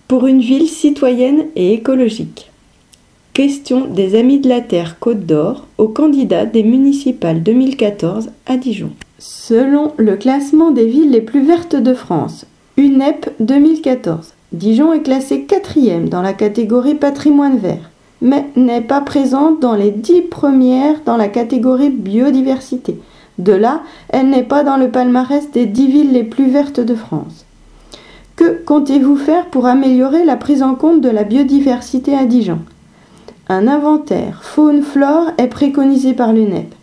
pour une ville citoyenne et écologique. Question des Amis de la Terre Côte d'Or aux candidats des municipales 2014 à Dijon. Selon le classement des villes les plus vertes de France, UNEP 2014, Dijon est classée 4e dans la catégorie patrimoine vert, mais n'est pas présente dans les 10 premières dans la catégorie biodiversité. De là, elle n'est pas dans le palmarès des 10 villes les plus vertes de France. Que comptez-vous faire pour améliorer la prise en compte de la biodiversité à Dijon ? Un inventaire faune-flore est préconisé par l'UNEP.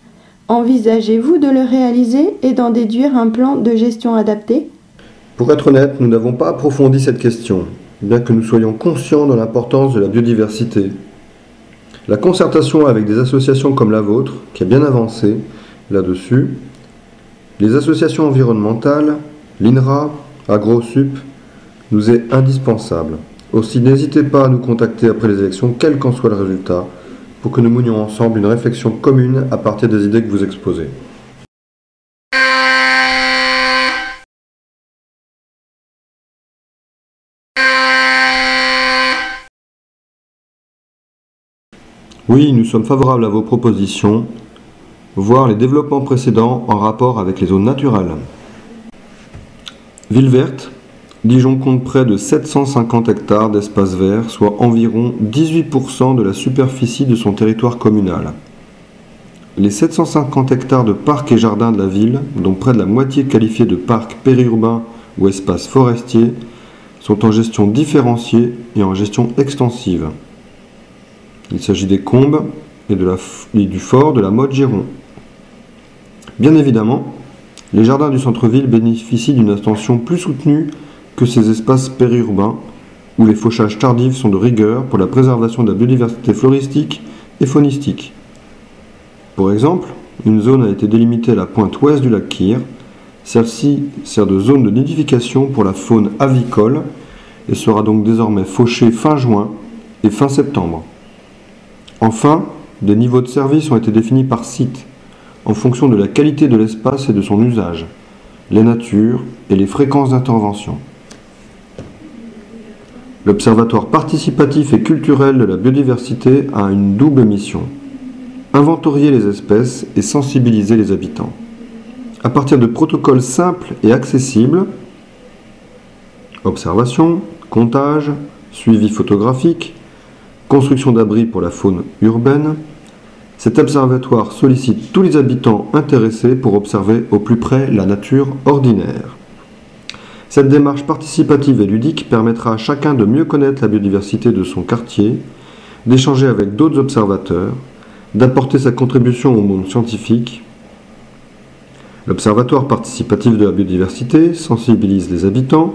Envisagez-vous de le réaliser et d'en déduire un plan de gestion adapté ? Pour être honnête, nous n'avons pas approfondi cette question, bien que nous soyons conscients de l'importance de la biodiversité. La concertation avec des associations comme la vôtre, qui a bien avancé là-dessus, les associations environnementales, l'INRA, AgroSup, nous est indispensable. Aussi, n'hésitez pas à nous contacter après les élections, quel qu'en soit le résultat, pour que nous menions ensemble une réflexion commune à partir des idées que vous exposez. Oui, nous sommes favorables à vos propositions, voire les développements précédents en rapport avec les zones naturelles. Ville verte, Dijon compte près de 750 hectares d'espaces verts, soit environ 18% de la superficie de son territoire communal. Les 750 hectares de parcs et jardins de la ville, dont près de la moitié qualifiés de parcs périurbains ou espaces forestiers, sont en gestion différenciée et en gestion extensive. Il s'agit des Combes et du fort de la Motte-Giron. Bien évidemment, les jardins du centre-ville bénéficient d'une attention plus soutenue que ces espaces périurbains où les fauchages tardifs sont de rigueur pour la préservation de la biodiversité floristique et faunistique. Pour exemple, une zone a été délimitée à la pointe ouest du lac Kyr. Celle-ci sert de zone de nidification pour la faune avicole et sera donc désormais fauchée fin juin et fin septembre. Enfin, des niveaux de service ont été définis par site, en fonction de la qualité de l'espace et de son usage, les natures et les fréquences d'intervention. L'Observatoire participatif et culturel de la biodiversité a une double mission: inventorier les espèces et sensibiliser les habitants. À partir de protocoles simples et accessibles, observation, comptage, suivi photographique, construction d'abris pour la faune urbaine, cet observatoire sollicite tous les habitants intéressés pour observer au plus près la nature ordinaire. Cette démarche participative et ludique permettra à chacun de mieux connaître la biodiversité de son quartier, d'échanger avec d'autres observateurs, d'apporter sa contribution au monde scientifique. L'Observatoire participatif de la biodiversité sensibilise les habitants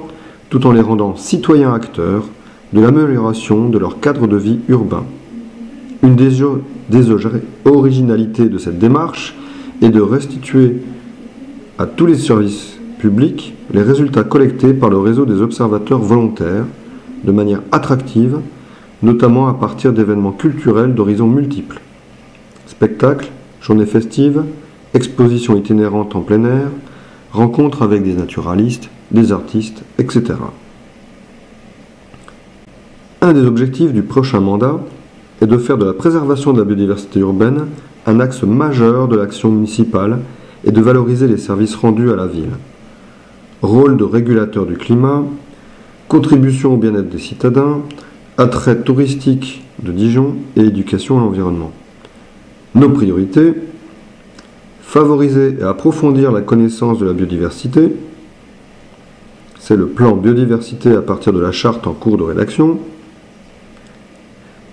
tout en les rendant citoyens acteurs de l'amélioration de leur cadre de vie urbain. Une des originalités de cette démarche est de restituer à tous les services publics les résultats collectés par le réseau des observateurs volontaires de manière attractive, notamment à partir d'événements culturels d'horizons multiples. Spectacles, journées festives, expositions itinérantes en plein air, rencontres avec des naturalistes, des artistes, etc. Un des objectifs du prochain mandat est de faire de la préservation de la biodiversité urbaine un axe majeur de l'action municipale et de valoriser les services rendus à la ville. Rôle de régulateur du climat, contribution au bien-être des citadins, attrait touristique de Dijon et éducation à l'environnement. Nos priorités: favoriser et approfondir la connaissance de la biodiversité, c'est le plan biodiversité à partir de la charte en cours de rédaction.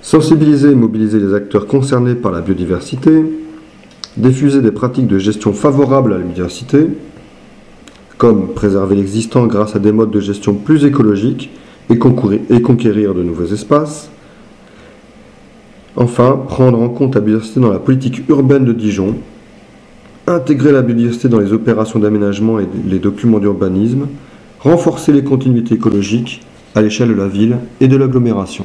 Sensibiliser et mobiliser les acteurs concernés par la biodiversité, diffuser des pratiques de gestion favorables à la biodiversité, comme préserver l'existant grâce à des modes de gestion plus écologiques et conquérir de nouveaux espaces. Enfin, prendre en compte la biodiversité dans la politique urbaine de Dijon, intégrer la biodiversité dans les opérations d'aménagement et les documents d'urbanisme, renforcer les continuités écologiques à l'échelle de la ville et de l'agglomération.